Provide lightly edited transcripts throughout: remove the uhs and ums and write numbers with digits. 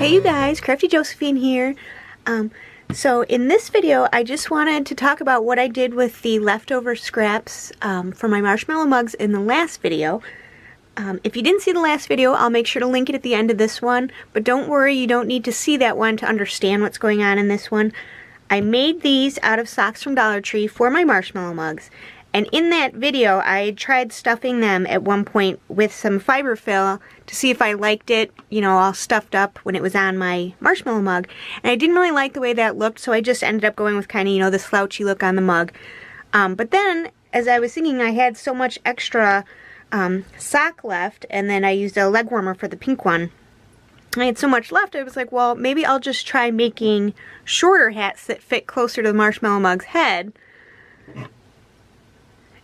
Hey you guys, Crafty Josephine here. So in this video I just wanted to talk about what I did with the leftover scraps from my marshmallow mugs in the last video. If you didn't see the last video, I'll make sure to link it at the end of this one, but don't worry, you don't need to see that one to understand what's going on in this one. I made these out of socks from Dollar Tree for my marshmallow mugs. And in that video, I tried stuffing them at one point with some fiberfill to see if I liked it, you know, all stuffed up when it was on my marshmallow mug. And I didn't really like the way that looked, so I just ended up going with kind of, you know, the slouchy look on the mug. But then, as I was thinking, I had so much extra sock left, and then I used a leg warmer for the pink one. I had so much left, I was like, well, maybe I'll just try making shorter hats that fit closer to the marshmallow mug's head.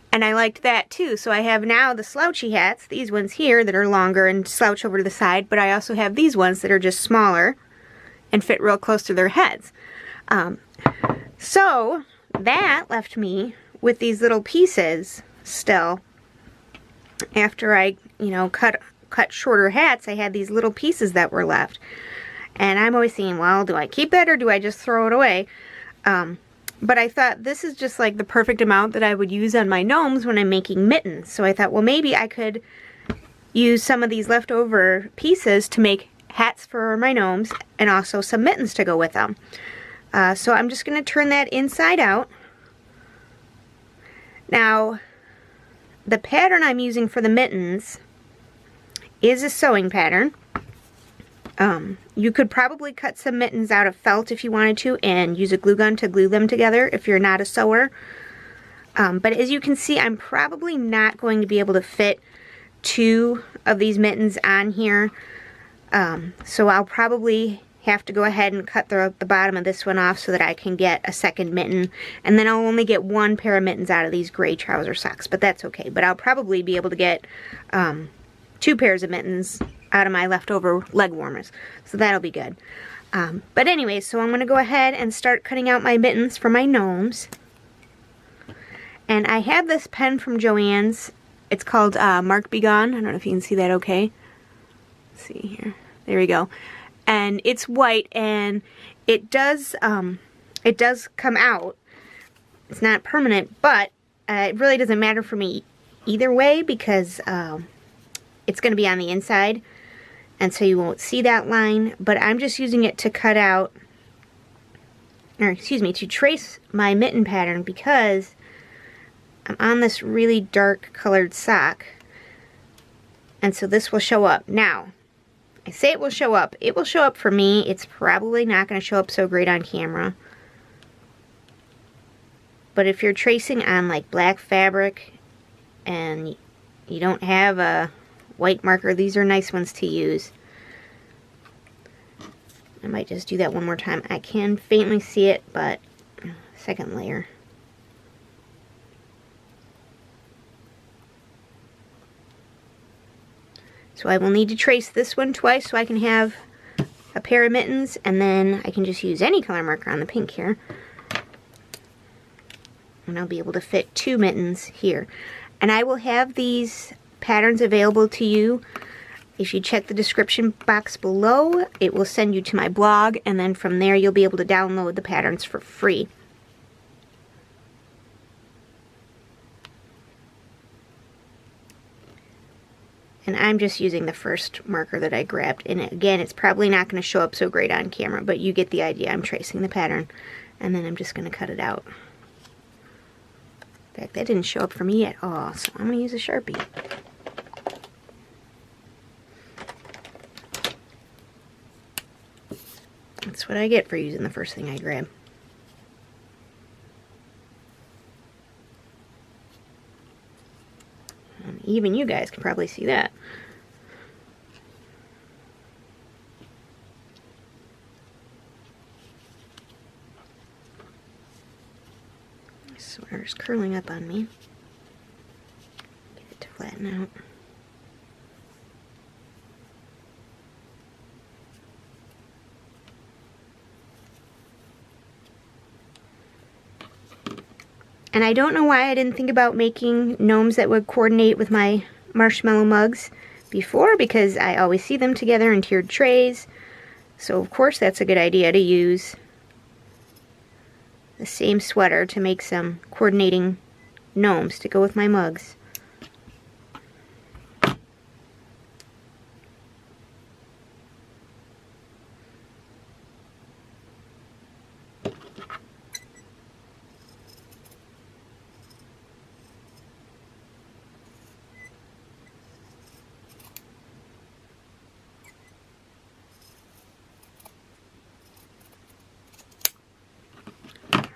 And I liked that too, so I have now the slouchy hats, these ones here that are longer and slouch over to the side, but I also have these ones that are just smaller and fit real close to their heads. So that left me with these little pieces still. After I, you know, cut shorter hats, I had these little pieces that were left. And I'm always thinking, well, do I keep that or do I just throw it away? But I thought this is just like the perfect amount that I would use on my gnomes when I'm making mittens. So I thought, well, maybe I could use some of these leftover pieces to make hats for my gnomes and also some mittens to go with them. So I'm just going to turn that inside out. Now, the pattern I'm using for the mittens is a sewing pattern. You could probably cut some mittens out of felt if you wanted to and use a glue gun to glue them together if you're not a sewer. But as you can see, I'm probably not going to be able to fit two of these mittens on here. So I'll probably have to go ahead and cut the bottom of this one off so that I can get a second mitten. And then I'll only get one pair of mittens out of these gray trouser socks, but that's okay. But I'll probably be able to get two pairs of mittens out of my leftover leg warmers, so that'll be good. But anyway, so I'm going to go ahead and start cutting out my mittens for my gnomes. And I have this pen from Joann's. It's called Mark Be Gone. I don't know if you can see that okay. Let's see here. There we go. And it's white, and it does come out. It's not permanent, but it really doesn't matter for me either way because it's going to be on the inside, and so you won't see that line. But I'm just using it to cut out, or excuse me, to trace my mitten pattern because I'm on this really dark colored sock, and so this will show up. Now, I say it will show up. It will show up for me. It's probably not going to show up so great on camera. But if you're tracing on like black fabric and you don't have a white marker, these are nice ones to use. I might just do that one more time. I can faintly see it, but second layer. So I will need to trace this one twice so I can have a pair of mittens, and then I can just use any color marker on the pink here. And I'll be able to fit two mittens here. And I will have these patterns available to you. If you check the description box below, it will send you to my blog, and then from there you'll be able to download the patterns for free. And I'm just using the first marker that I grabbed. And again, it's probably not going to show up so great on camera, but you get the idea. I'm tracing the pattern, and then I'm just going to cut it out. In fact, that didn't show up for me at all, so I'm going to use a Sharpie. That's what I get for using the first thing I grab. And even you guys can probably see that. My sweater's curling up on me. Get it to flatten out. And I don't know why I didn't think about making gnomes that would coordinate with my marshmallow mugs before, because I always see them together in tiered trays. So of course that's a good idea to use the same sweater to make some coordinating gnomes to go with my mugs.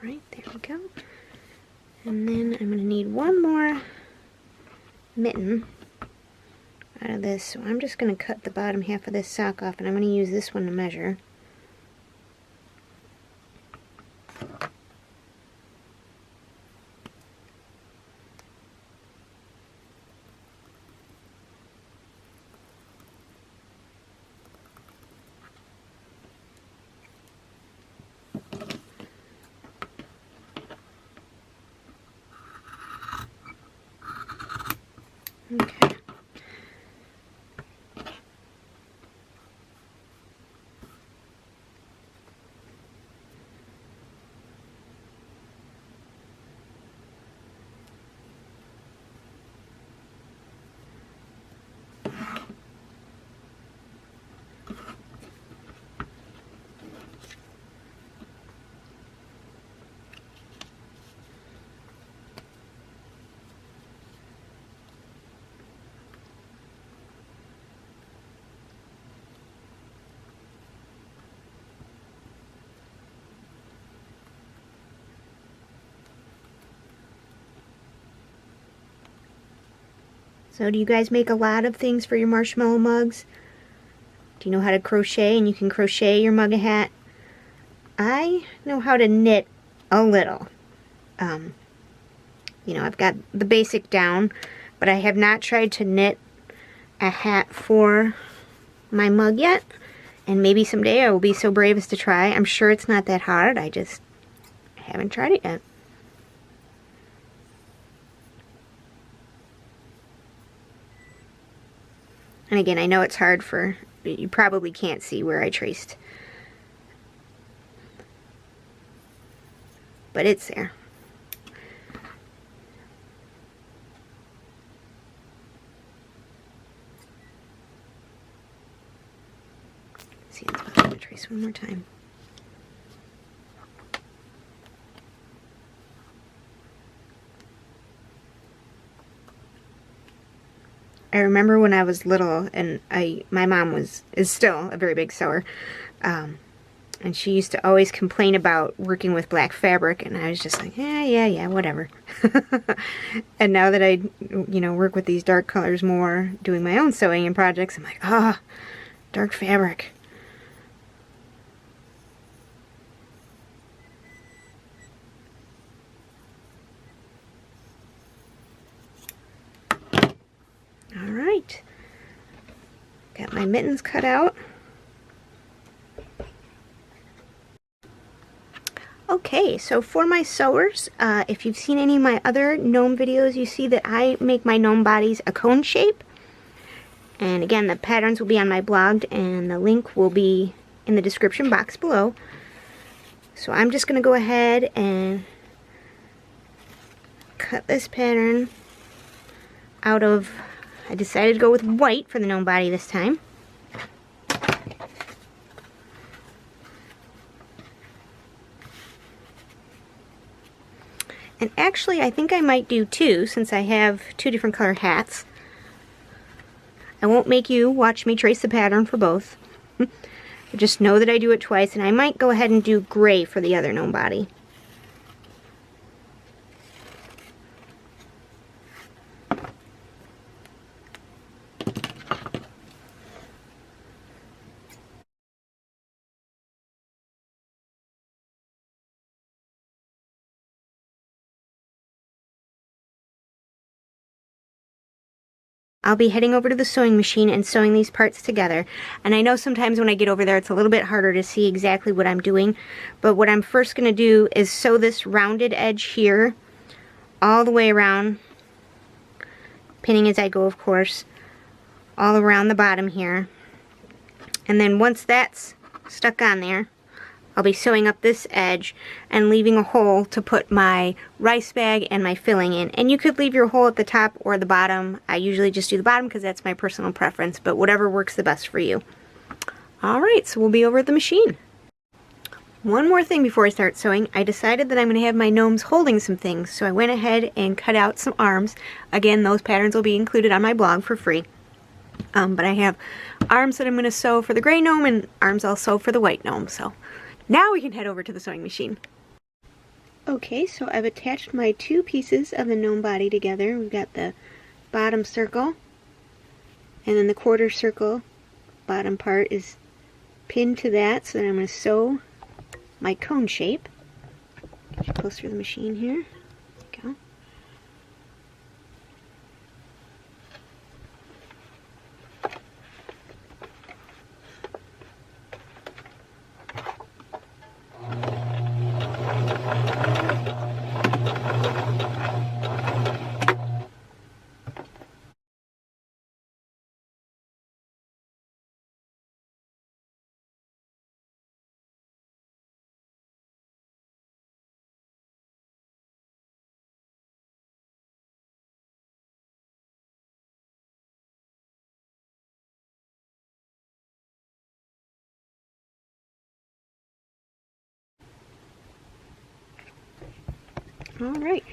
Alright, there we go. And then I'm going to need one more mitten out of this. So I'm just going to cut the bottom half of this sock off, and I'm going to use this one to measure. Okay. So do you guys make a lot of things for your marshmallow mugs? Do you know how to crochet, and you can crochet your mug a hat? I know how to knit a little. You know, I've got the basic down, but I have not tried to knit a hat for my mug yet. And maybe someday I will be so brave as to try. I'm sure it's not that hard. I just haven't tried it yet. And again, I know it's hard for, you probably can't see where I traced. But it's there. See, I'm going to trace one more time. I remember when I was little, and my mom is still a very big sewer, and she used to always complain about working with black fabric, and I was just like, yeah, whatever. And now that I, work with these dark colors more, doing my own sewing and projects, I'm like, dark fabric. Alright, got my mittens cut out. Okay, so for my sewers, if you've seen any of my other gnome videos, you see that I make my gnome bodies a cone shape. And again, the patterns will be on my blog, and the link will be in the description box below. So I'm just going to go ahead and cut this pattern out of, I decided to go with white for the gnome body this time. And actually, I think I might do two, since I have two different color hats. I won't make you watch me trace the pattern for both. Just know that I do it twice, and I might go ahead and do gray for the other gnome body. I'll be heading over to the sewing machine and sewing these parts together. And I know sometimes when I get over there it's a little bit harder to see exactly what I'm doing, but what I'm first going to do is sew this rounded edge here all the way around, pinning as I go, of course, all around the bottom here. And then once that's stuck on there, I'll be sewing up this edge and leaving a hole to put my rice bag and my filling in. And you could leave your hole at the top or the bottom. I usually just do the bottom because that's my personal preference, but whatever works the best for you. Alright, so we'll be over at the machine. One more thing before I start sewing. I decided that I'm going to have my gnomes holding some things, so I went ahead and cut out some arms. Again, those patterns will be included on my blog for free. But I have arms that I'm going to sew for the gray gnome and arms I'll sew for the white gnome. So now we can head over to the sewing machine. Okay, so I've attached my two pieces of the gnome body together. We've got the bottom circle and then the quarter circle bottom part is pinned to that, so then I'm going to sew my cone shape. Get you closer to the machine here. There we go. Alright,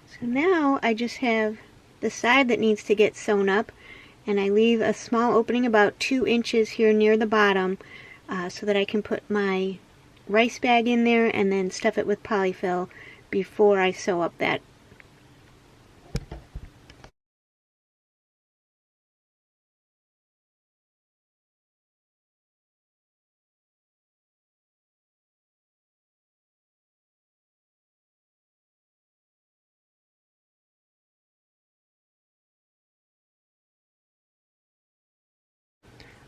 so now I just have the side that needs to get sewn up, and I leave a small opening about 2 inches here near the bottom so that I can put my rice bag in there and then stuff it with polyfill before I sew up that.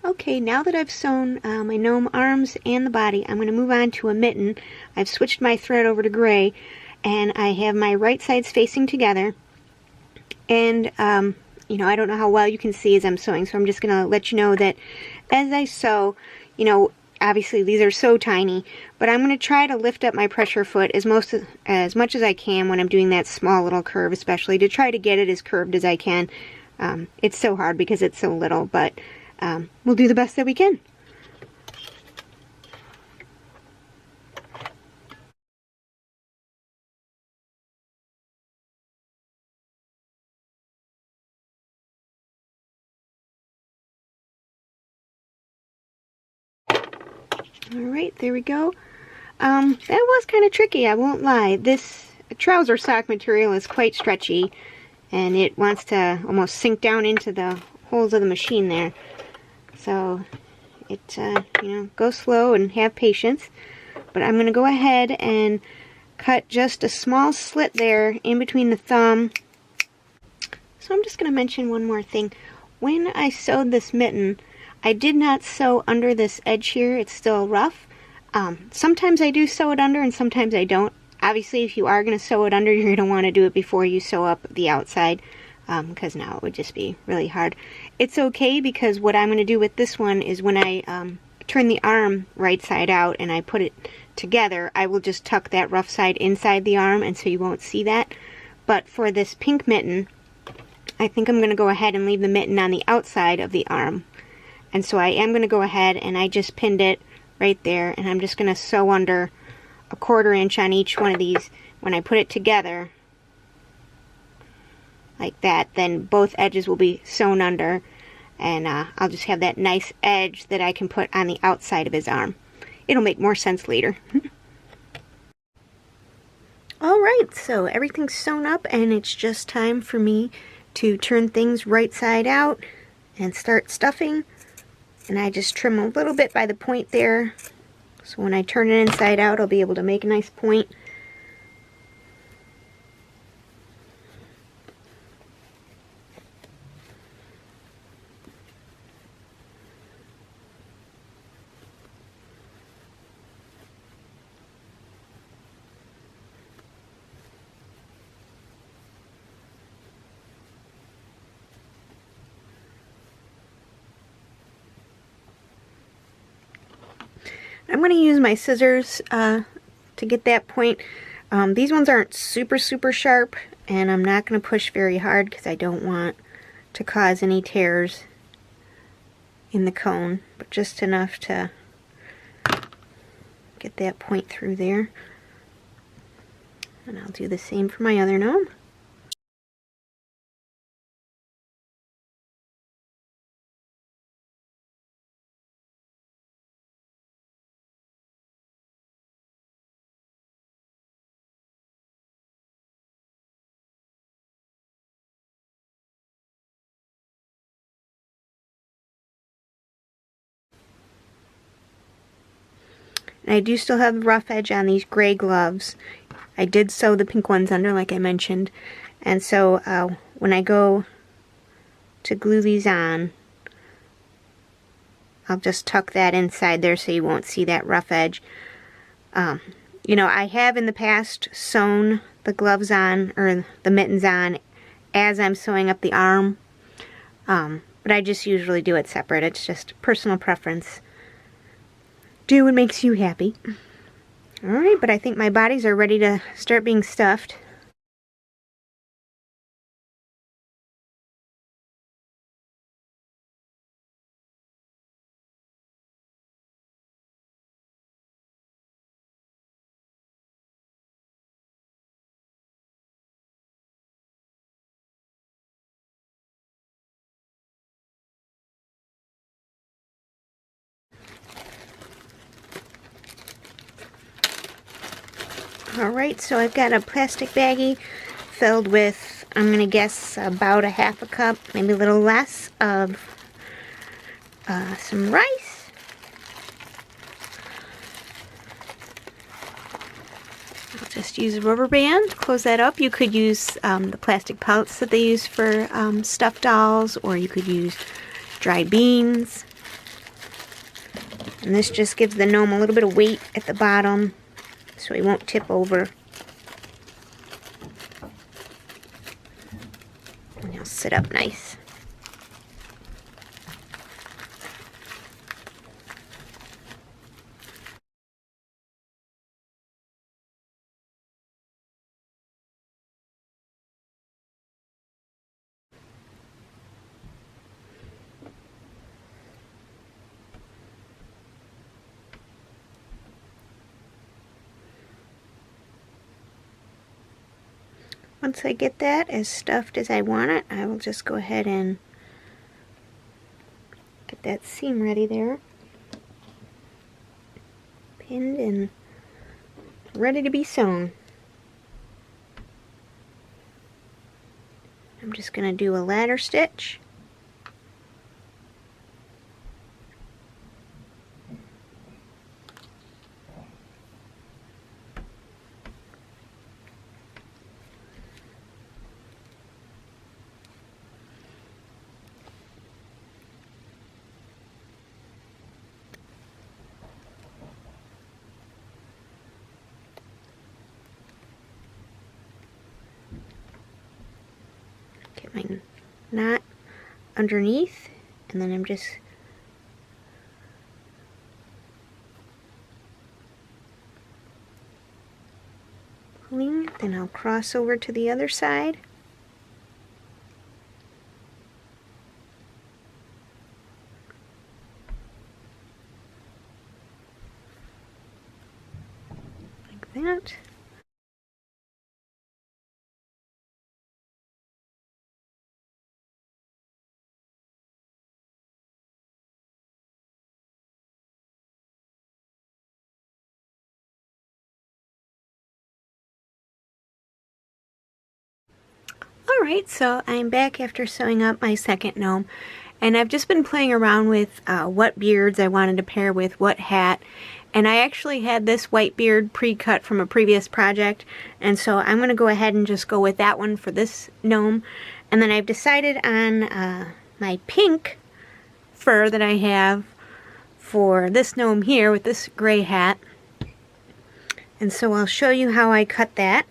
Okay, now that I've sewn my gnome arms and the body, I'm going to move on to a mitten. I've switched my thread over to gray, and I have my right sides facing together. And, you know, I don't know how well you can see as I'm sewing, so I'm just going to let you know that as I sew, you know, obviously these are so tiny, but I'm going to try to lift up my pressure foot as much as I can when I'm doing that small little curve, especially to try to get it as curved as I can. It's so hard because it's so little, but we'll do the best that we can. Alright, there we go. That was kind of tricky, I won't lie. This trouser sock material is quite stretchy, and it wants to almost sink down into the holes of the machine there. So, it, you know, go slow and have patience. But I'm going to go ahead and cut just a small slit there in between the thumb. So I'm just going to mention one more thing. When I sewed this mitten, I did not sew under this edge here. It's still rough. Sometimes I do sew it under and sometimes I don't. Obviously, if you are going to sew it under, you're going to want to do it before you sew up the outside, because now it would just be really hard. It's okay, because what I'm going to do with this one is when I turn the arm right side out and I put it together, I will just tuck that rough side inside the arm, and so you won't see that. But for this pink mitten, I think I'm going to go ahead and leave the mitten on the outside of the arm. And so I am going to go ahead and I just pinned it right there, and I'm just going to sew under a 1/4 inch on each one of these. When I put it together like that, then both edges will be sewn under, and I'll just have that nice edge that I can put on the outside of his arm. It'll make more sense later. Alright, so everything's sewn up, and it's just time for me to turn things right side out and start stuffing. And I just trim a little bit by the point there, so when I turn it inside out, I'll be able to make a nice point. I'm going to use my scissors to get that point. These ones aren't super sharp, and I'm not going to push very hard because I don't want to cause any tears in the cone, but just enough to get that point through there. And I'll do the same for my other gnome. And I do still have the rough edge on these gray gloves. I did sew the pink ones under, like I mentioned. And so when I go to glue these on, I'll just tuck that inside there so you won't see that rough edge. You know, I have in the past sewn the gloves on, or the mittens on, as I'm sewing up the arm. But I just usually do it separate. It's just personal preference. Do what makes you happy. Alright, but I think my bodies are ready to start being stuffed. Alright, so I've got a plastic baggie filled with, I'm going to guess, about a half a cup, maybe a little less, of some rice. I'll just use a rubber band, close that up. You could use the plastic pellets that they use for stuffed dolls, or you could use dried beans. And this just gives the gnome a little bit of weight at the bottom, so he won't tip over. And he'll sit up nice. Once I get that as stuffed as I want it, I will just go ahead and get that seam ready there. Pinned and ready to be sewn. I'm just going to do a ladder stitch. Get my knot underneath, and then I'm just pulling, then I'll cross over to the other side. Like that. Alright, so I'm back after sewing up my second gnome, and I've just been playing around with what beards I wanted to pair with what hat, and I actually had this white beard pre-cut from a previous project, and so I'm going to go ahead and just go with that one for this gnome. And then I've decided on my pink fur that I have for this gnome here with this gray hat, and so I'll show you how I cut that.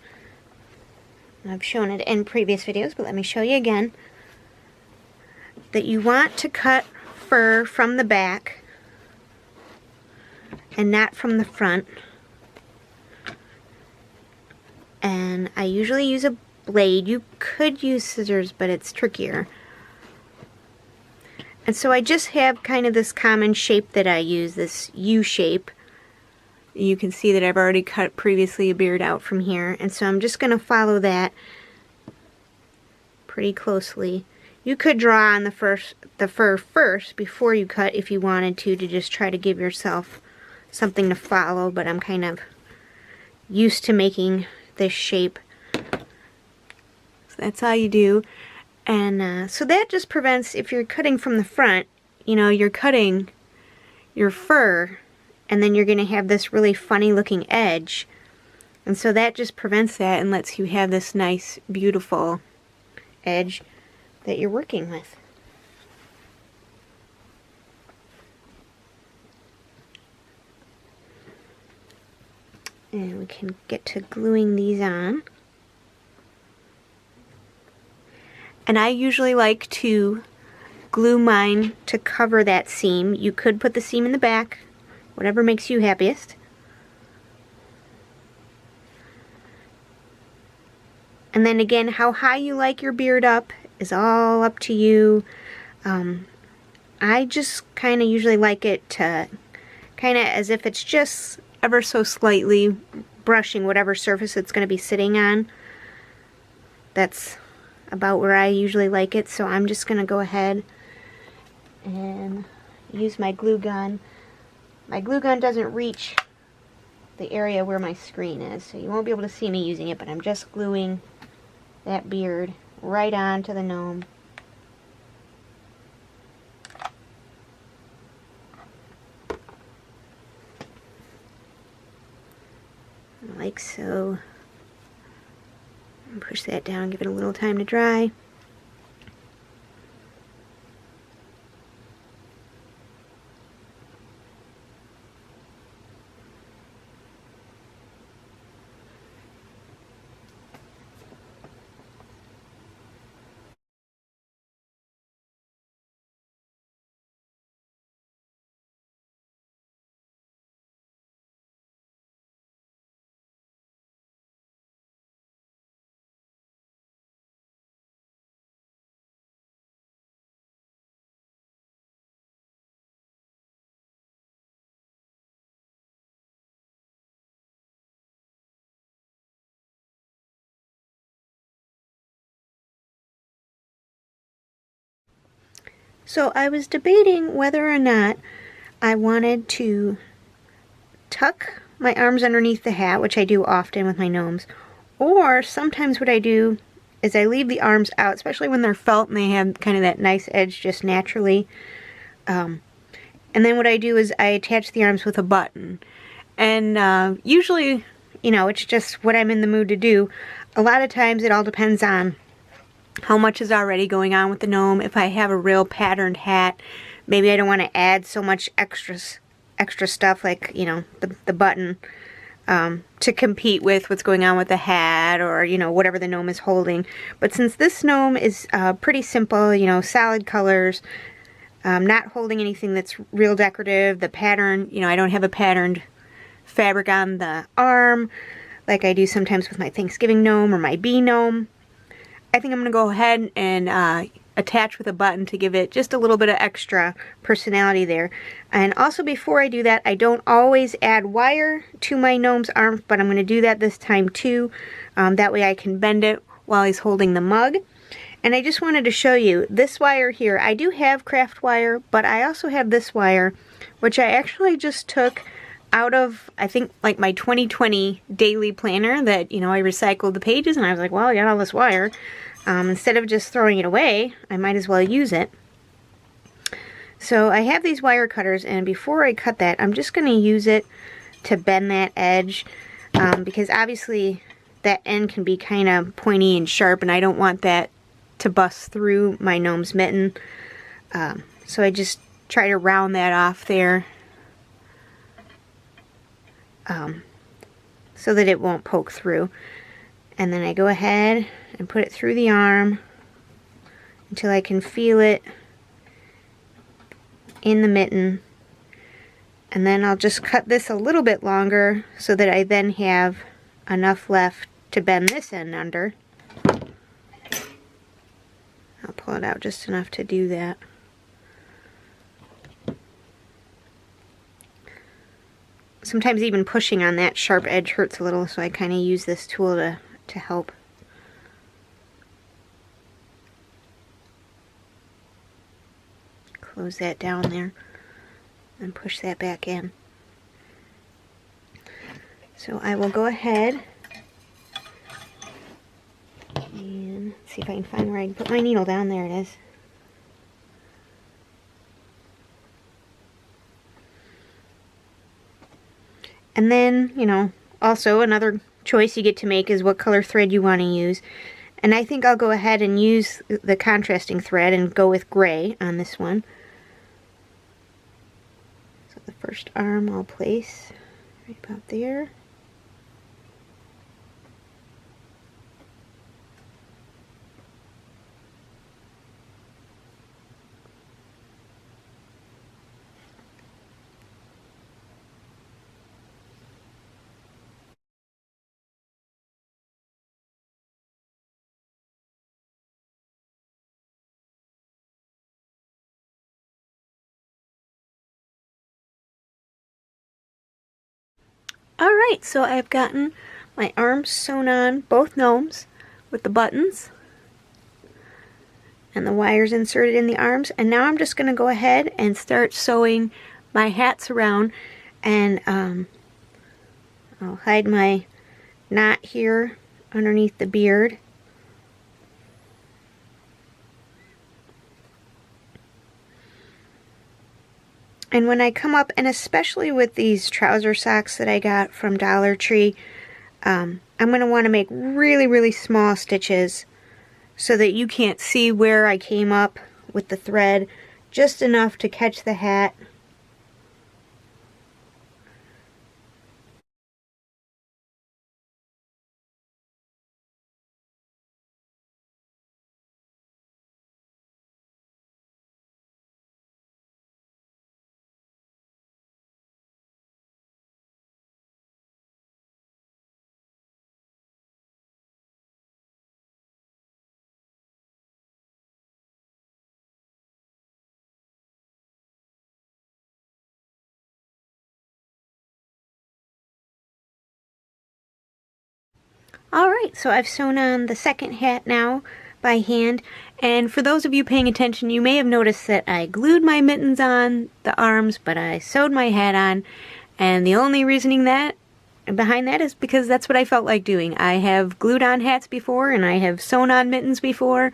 I've shown it in previous videos, but let me show you again. That you want to cut fur from the back and not from the front. And I usually use a blade. You could use scissors, but it's trickier. And so I just have kind of this common shape that I use, this U shape. You can see that I've already cut previously a beard out from here, and so I'm just going to follow that pretty closely. You could draw on the fur first before you cut if you wanted to just try to give yourself something to follow, but I'm kind of used to making this shape. So that's all you do. And so that just prevents, if you're cutting from the front, you know, you're cutting your fur and then you're going to have this really funny looking edge. And so that just prevents that and lets you have this nice, beautiful edge that you're working with. And we can get to gluing these on. And I usually like to glue mine to cover that seam. You could put the seam in the back, whatever makes you happiest. And then again, how high you like your beard up is all up to you. I just kind of usually like it to kind of as if it's just ever so slightly brushing whatever surface it's going to be sitting on. That's about where I usually like it, so I'm just going to go ahead and use my glue gun. My glue gun doesn't reach the area where my screen is, so you won't be able to see me using it, but I'm just gluing that beard right onto the gnome. Like so. And push that down, give it a little time to dry. So I was debating whether or not I wanted to tuck my arms underneath the hat, which I do often with my gnomes, or sometimes what I do is I leave the arms out, especially when they're felt and they have kind of that nice edge just naturally. And then what I do is I attach the arms with a button. And usually, you know, it's just what I'm in the mood to do. A lot of times it all depends on how much is already going on with the gnome. If I have a real patterned hat, maybe I don't want to add so much extra stuff like, you know, the button to compete with what's going on with the hat or, you know, whatever the gnome is holding. But since this gnome is pretty simple, you know, solid colors, not holding anything that's real decorative, the pattern, you know, I don't have a patterned fabric on the arm like I do sometimes with my Thanksgiving gnome or my bee gnome. I think I'm going to go ahead and attach with a button to give it just a little bit of extra personality there. And also before I do that, I don't always add wire to my gnome's arms, but I'm going to do that this time too. That way I can bend it while he's holding the mug. And I just wanted to show you this wire here. I do have craft wire, but I also have this wire, which I actually just took out of, I think, like my 2020 daily planner that, you know, I recycled the pages and I was like, well, I got all this wire. Instead of just throwing it away, I might as well use it. So I have these wire cutters, and before I cut that, I'm just going to use it to bend that edge because obviously that end can be kind of pointy and sharp, and I don't want that to bust through my gnome's mitten. So I just try to round that off there so that it won't poke through. And then I go ahead and put it through the arm until I can feel it in the mitten. And then I'll just cut this a little bit longer so that I then have enough left to bend this end under. I'll pull it out just enough to do that. Sometimes even pushing on that sharp edge hurts a little, so I kind of use this tool to help. Close that down there and push that back in. So I will go ahead and see if I can find where I can put my needle down. There it is. And then, you know, also another choice you get to make is what color thread you want to use. And I think I'll go ahead and use the contrasting thread and go with gray on this one. So the first arm I'll place right about there. Alright, so I've gotten my arms sewn on, both gnomes, with the buttons and the wires inserted in the arms, and now I'm just going to go ahead and start sewing my hats around, and I'll hide my knot here underneath the beard. And when I come up, and especially with these trouser socks that I got from Dollar Tree, I'm going to want to make really, really small stitches so that you can't see where I came up with the thread, just enough to catch the hat. Alright, so I've sewn on the second hat now by hand, and for those of you paying attention, you may have noticed that I glued my mittens on the arms, but I sewed my hat on, and the only reasoning behind that is because that's what I felt like doing. I have glued on hats before, and I have sewn on mittens before,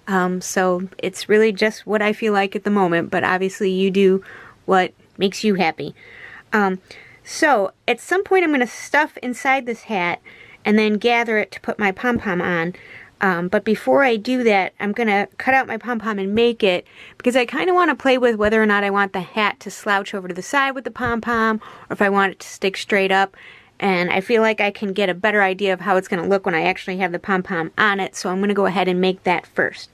so it's really just what I feel like at the moment, but obviously you do what makes you happy. So at some point I'm going to stuff inside this hat and then gather it to put my pom-pom on. But before I do that, I'm going to cut out my pom-pom and make it, because I kind of want to play with whether or not I want the hat to slouch over to the side with the pom-pom, or if I want it to stick straight up. And I feel like I can get a better idea of how it's going to look when I actually have the pom-pom on it, so I'm going to go ahead and make that first.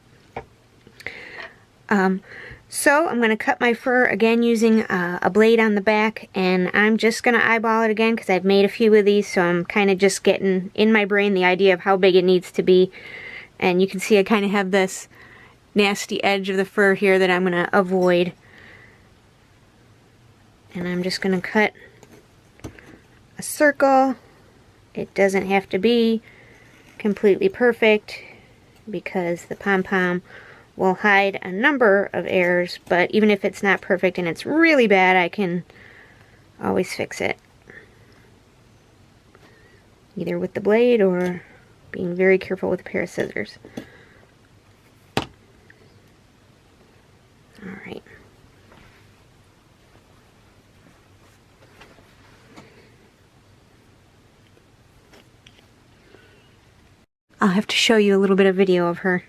So I'm going to cut my fur again using a blade on the back, and I'm just going to eyeball it again because I've made a few of these, so I'm kind of just getting in my brain the idea of how big it needs to be. And you can see I kind of have this nasty edge of the fur here that I'm going to avoid. And I'm just going to cut a circle. It doesn't have to be completely perfect because the pom-pom will hide a number of errors, but even if it's not perfect and it's really bad, I can always fix it. Either with the blade or being very careful with a pair of scissors. Alright. I'll have to show you a little bit of video of her.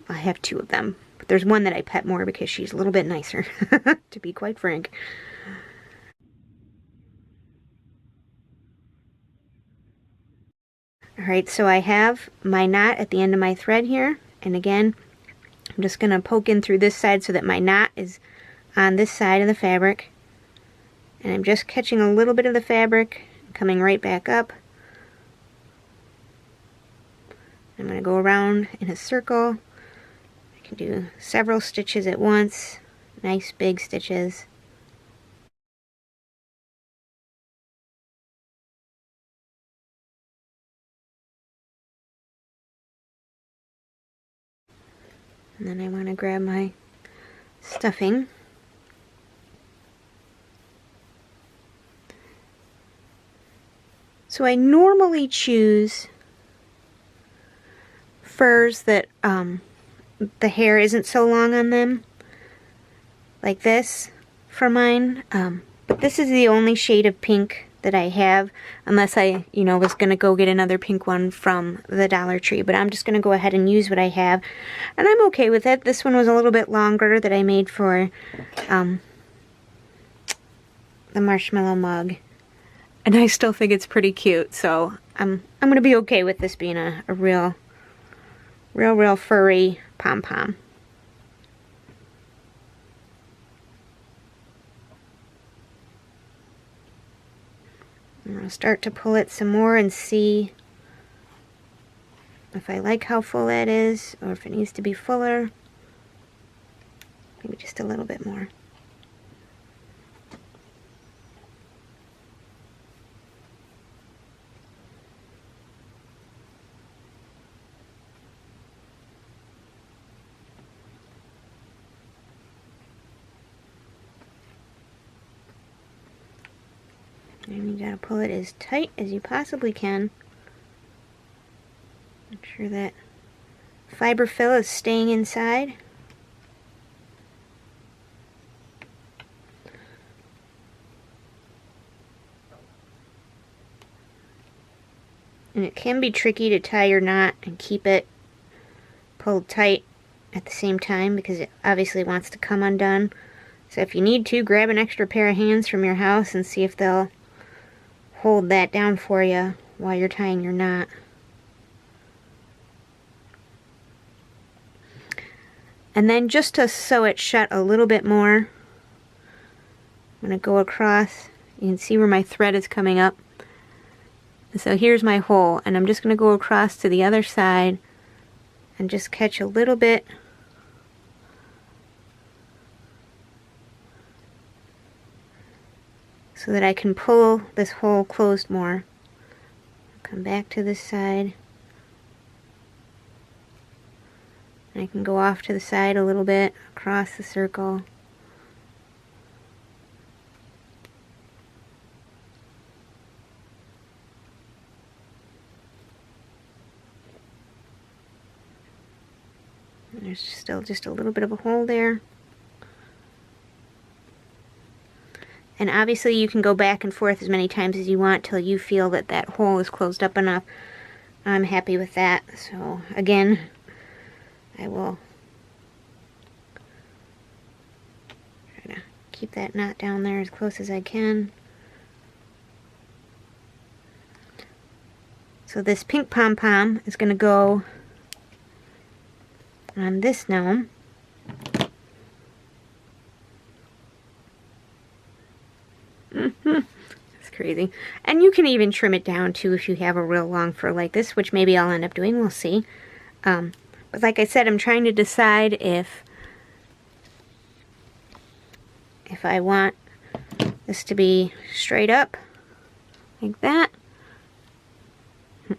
I have two of them, but there's one that I pet more because she's a little bit nicer, to be quite frank. Alright, so I have my knot at the end of my thread here, and again, I'm just going to poke in through this side so that my knot is on this side of the fabric. And I'm just catching a little bit of the fabric, coming right back up. I'm going to go around in a circle. I can do several stitches at once, nice big stitches. And then I want to grab my stuffing. So I normally choose furs that the hair isn't so long on them, like this for mine. But this is the only shade of pink that I have, unless I, was going to go get another pink one from the Dollar Tree. But I'm just going to go ahead and use what I have, and I'm okay with it. This one was a little bit longer that I made for the Marshmallow Mug, and I still think it's pretty cute. So I'm going to be okay with this being a real furry pom-pom. I'm going to start to pull it some more and see if I like how full that is, or if it needs to be fuller. Maybe just a little bit more. And you gotta pull it as tight as you possibly can. Make sure that fiber fill is staying inside. And it can be tricky to tie your knot and keep it pulled tight at the same time, because it obviously wants to come undone. So if you need to, grab an extra pair of hands from your house and see if they'll hold that down for you while you're tying your knot. And then just to sew it shut a little bit more, I'm going to go across. You can see where my thread is coming up. And so here's my hole, and I'm just going to go across to the other side and just catch a little bit so that I can pull this hole closed more. Come back to this side. And I can go off to the side a little bit, across the circle. And there's still just a little bit of a hole there. And obviously you can go back and forth as many times as you want till you feel that that hole is closed up enough. I'm happy with that. So again, I will try to keep that knot down there as close as I can. So this pink pom-pom is going to go on this gnome. That's crazy. And you can even trim it down too if you have a real long fur like this, which maybe I'll end up doing. We'll see. But like I said, I'm trying to decide if I want this to be straight up like that. What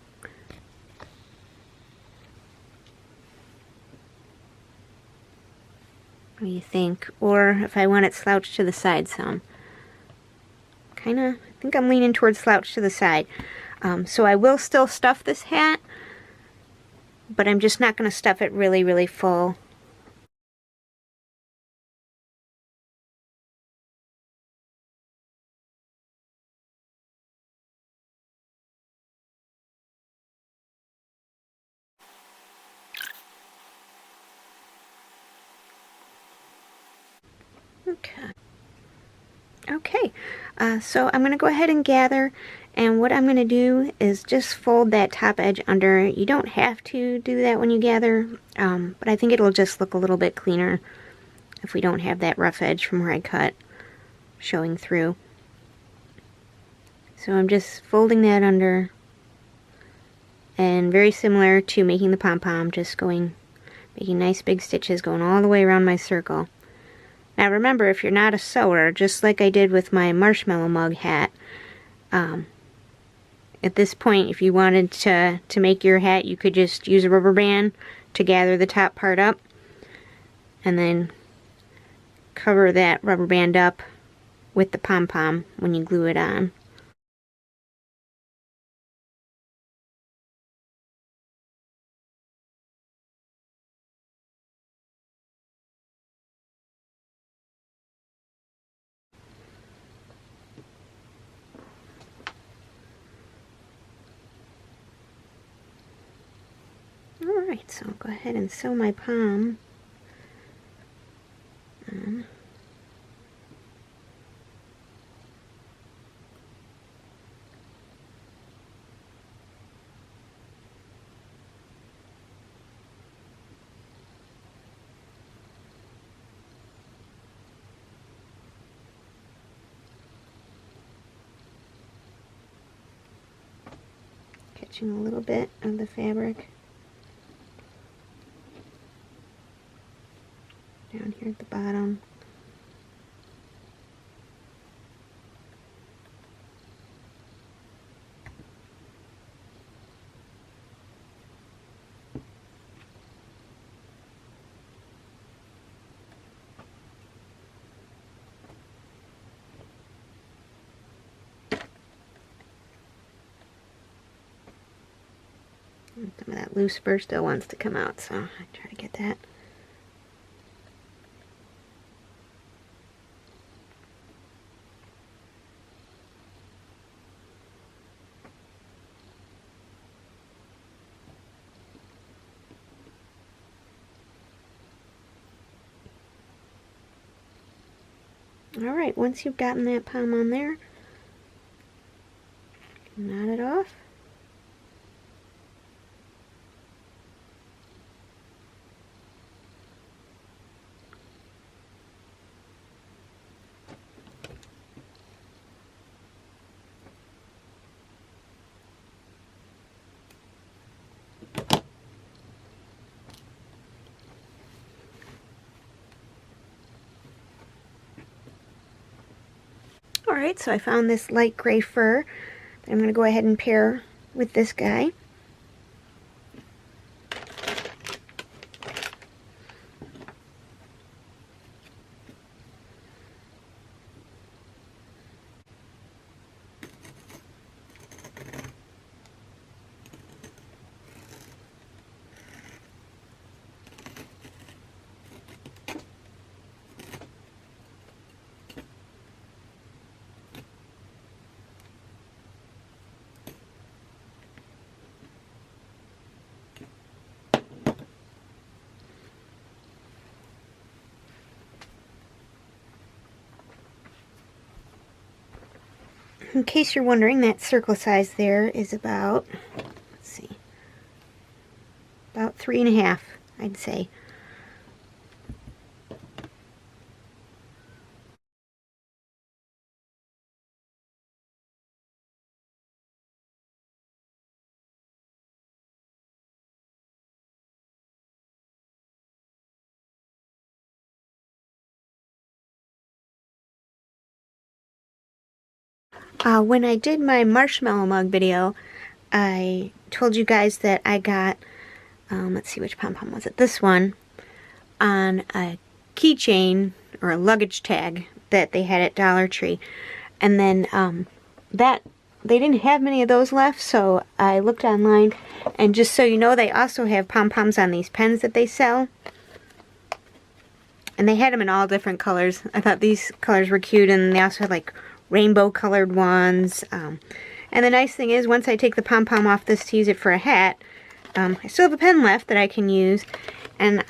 do you think? Or if I want it slouched to the side some. I think I'm leaning towards slouch to the side. So I will still stuff this hat, but I'm just not going to stuff it really, really full. Okay, so I'm going to go ahead and gather, and what I'm going to do is just fold that top edge under. You don't have to do that when you gather, but I think it'll just look a little bit cleaner if we don't have that rough edge from where I cut showing through. So I'm just folding that under, and very similar to making the pom-pom, just making nice big stitches going all the way around my circle. Now remember, if you're not a sewer, just like I did with my marshmallow mug hat, at this point, if you wanted to make your hat, you could just use a rubber band to gather the top part up, and then cover that rubber band up with the pom-pom when you glue it on. Alright, so I'll go ahead and sew my pom on. Catching a little bit of the fabric down here at the bottom. And some of that loose spur still wants to come out, so I try to get that. Alright, once you've gotten that pom on there, knot it off. Alright, so I found this light gray fur that I'm going to go ahead and pair with this guy. In case you're wondering, that circle size there is about, let's see, about 3.5, I'd say. When I did my marshmallow mug video, I told you guys that I got, let's see, which pom-pom was it? This one, on a keychain or a luggage tag that they had at Dollar Tree. And then they didn't have many of those left, so I looked online, and just so you know, they also have pom-poms on these pens that they sell. And they had them in all different colors. I thought these colors were cute, and they also had like rainbow colored ones. And the nice thing is, once I take the pom-pom off this to use it for a hat, I still have a pen left that I can use. And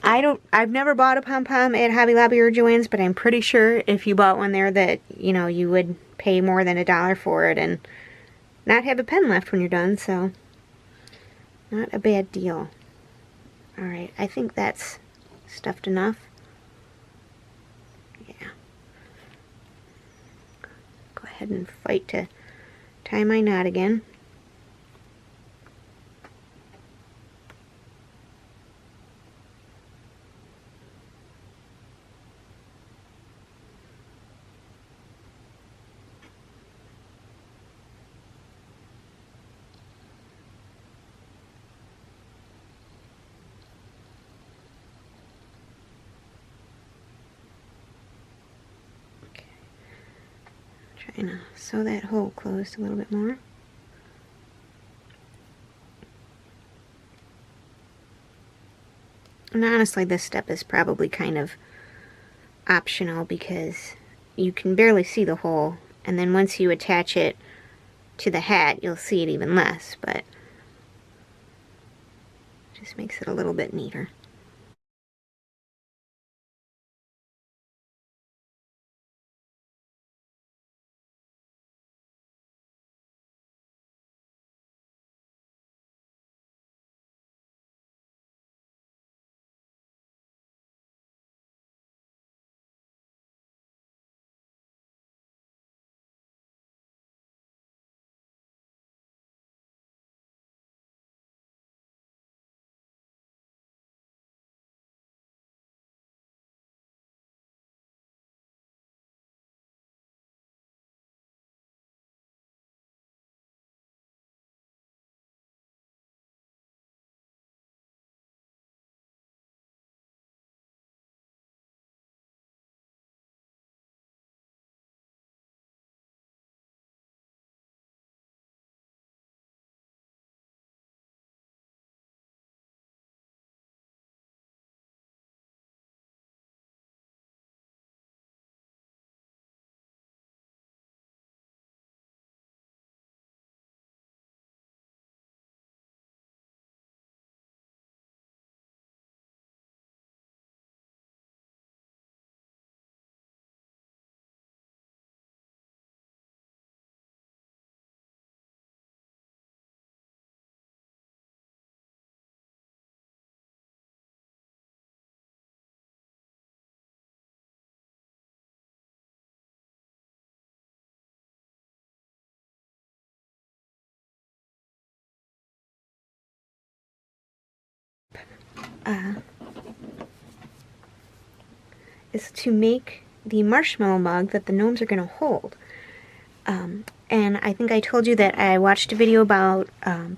I've never bought a pom-pom at Hobby Lobby or Joann's, but I'm pretty sure if you bought one there that, you know, you would pay more than $1 for it and not have a pen left when you're done, so not a bad deal. Alright, I think that's stuffed enough. Yeah. Go ahead and fight to Tie my knot again. Trying to sew that hole closed a little bit more. And honestly, this step is probably kind of optional because you can barely see the hole, and then once you attach it to the hat, you'll see it even less, but it just makes it a little bit neater. Is to make the marshmallow mug that the gnomes are going to hold. And I think I told you that I watched a video about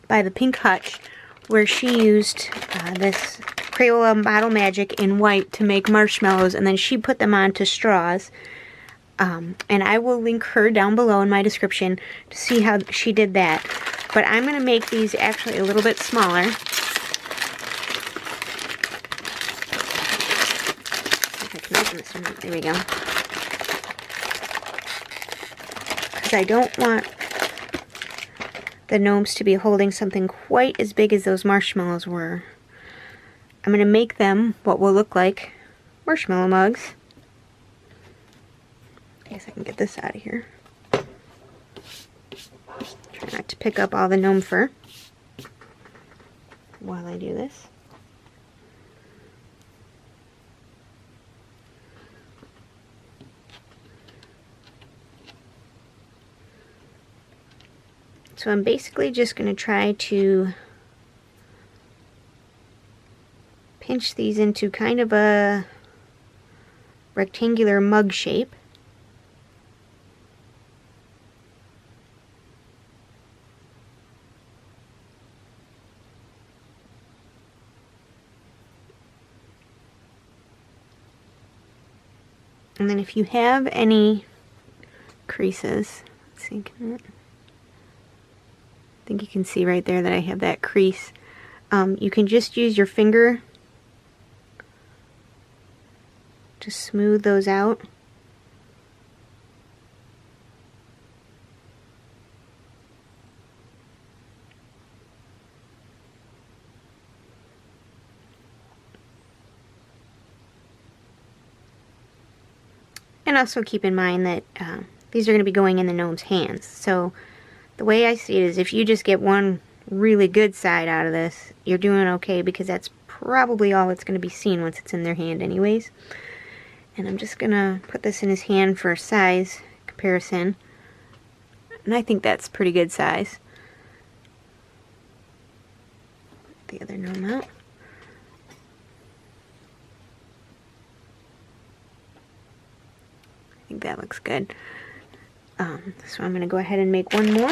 by the Pink Hutch where she used this Crayola Bottle Magic in white to make marshmallows, and then she put them onto straws. And I will link her down below in my description to see how she did that. But I'm going to make these actually a little bit smaller. There we go. Because I don't want the gnomes to be holding something quite as big as those marshmallows were. I'm going to make them what will look like marshmallow mugs. I guess I can get this out of here. Try not to pick up all the gnome fur while I do this. So I'm basically just going to try to pinch these into kind of a rectangular mug shape. And then if you have any creases, let's see, I think you can see right there that I have that crease. You can just use your finger to smooth those out. And also keep in mind that these are going to be going in the gnome's hands. So the way I see it is if you just get one really good side out of this, you're doing okay, because that's probably all it's going to be seen once it's in their hand anyways. And I'm just going to put this in his hand for size comparison. And I think that's pretty good size. The other gnome out. I think that looks good. So I'm going to go ahead and make one more.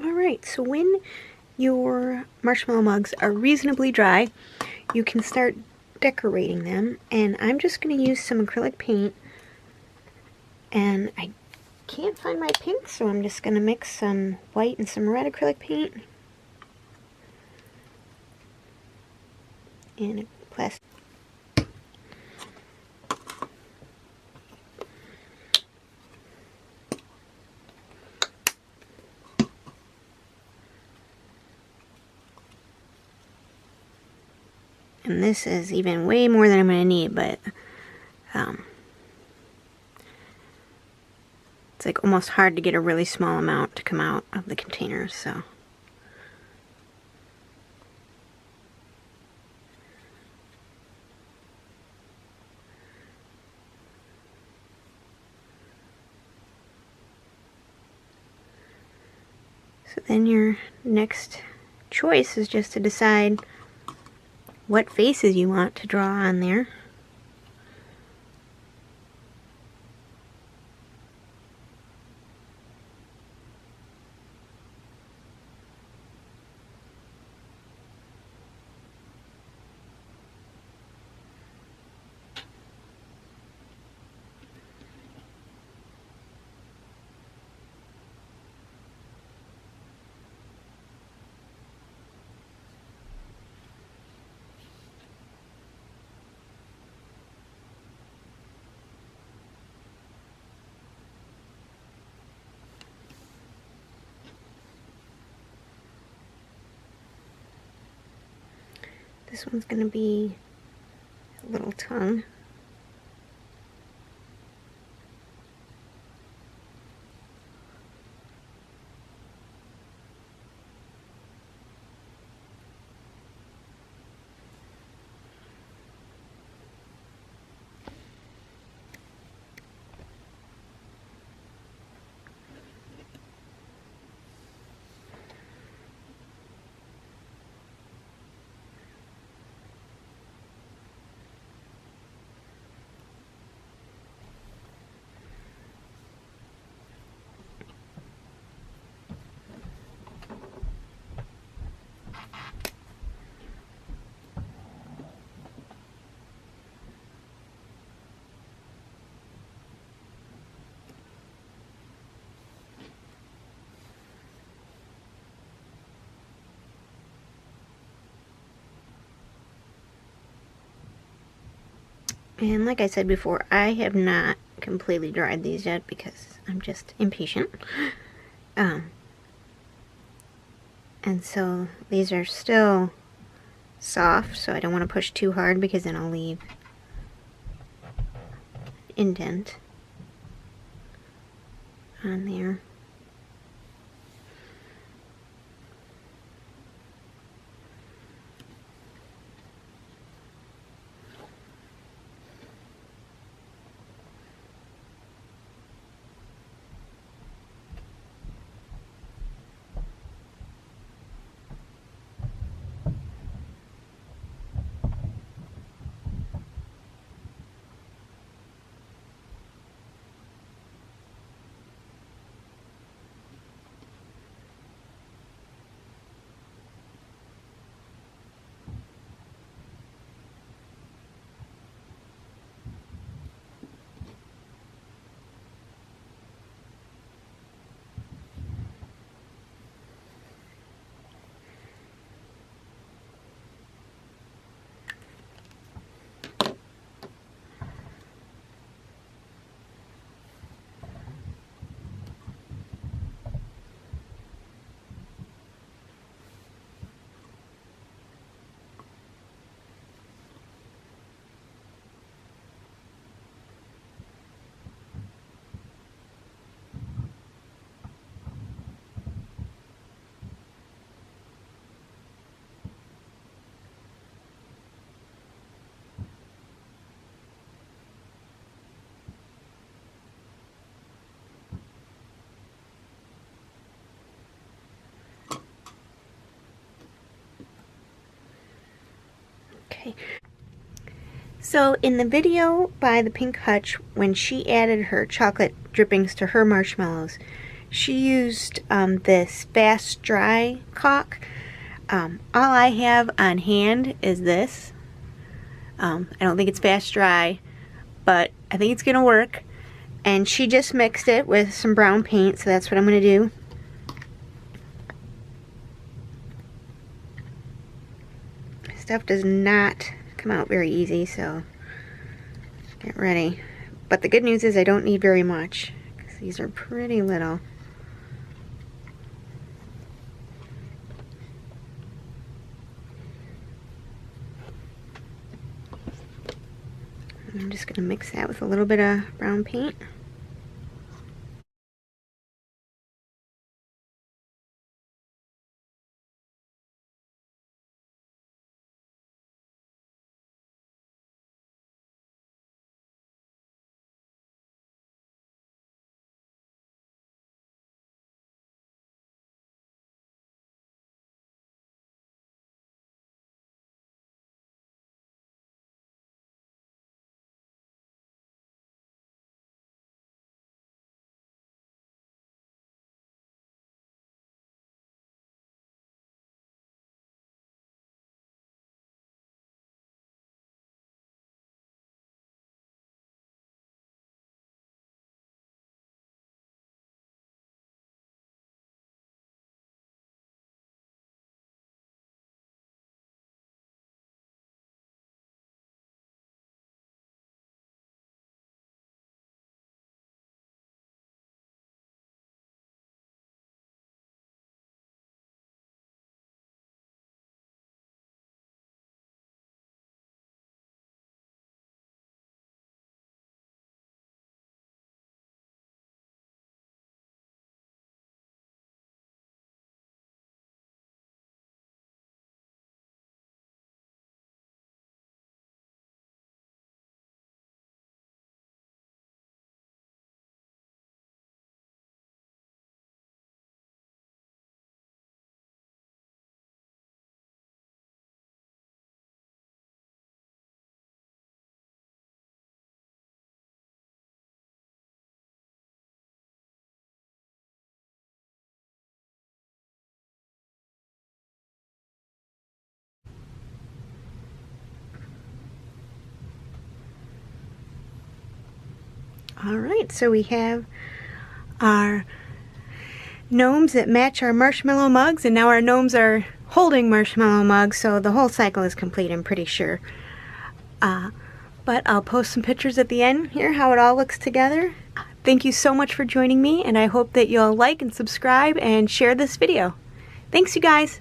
Alright, so when your marshmallow mugs are reasonably dry, you can start decorating them. And I'm just going to use some acrylic paint. And I can't find my pink, so I'm just going to mix some white and some red acrylic paint in a plastic. And this is even way more than I'm going to need, but it's like almost hard to get a really small amount to come out of the container, so. So then your next choice is just to decide what faces you want to draw on there. This one's going to be a little tongue. And like I said before, I have not completely dried these yet because I'm just impatient. And so these are still soft, so I don't want to push too hard because then I'll leave indent on there. Okay. So in the video by the Pink Hutch, when she added her chocolate drippings to her marshmallows, she used this fast dry caulk. All I have on hand is this. I don't think it's fast dry, but I think it's gonna work. And she just mixed it with some brown paint, so that's what I'm gonna do. Stuff does not come out very easy, so get ready. But the good news is I don't need very much, because these are pretty little. I'm just going to mix that with a little bit of brown paint. Alright, so we have our gnomes that match our marshmallow mugs, and now our gnomes are holding marshmallow mugs, so the whole cycle is complete, I'm pretty sure. But I'll post some pictures at the end here, how it all looks together. Thank you so much for joining me, and I hope that you'll like and subscribe and share this video. Thanks, you guys!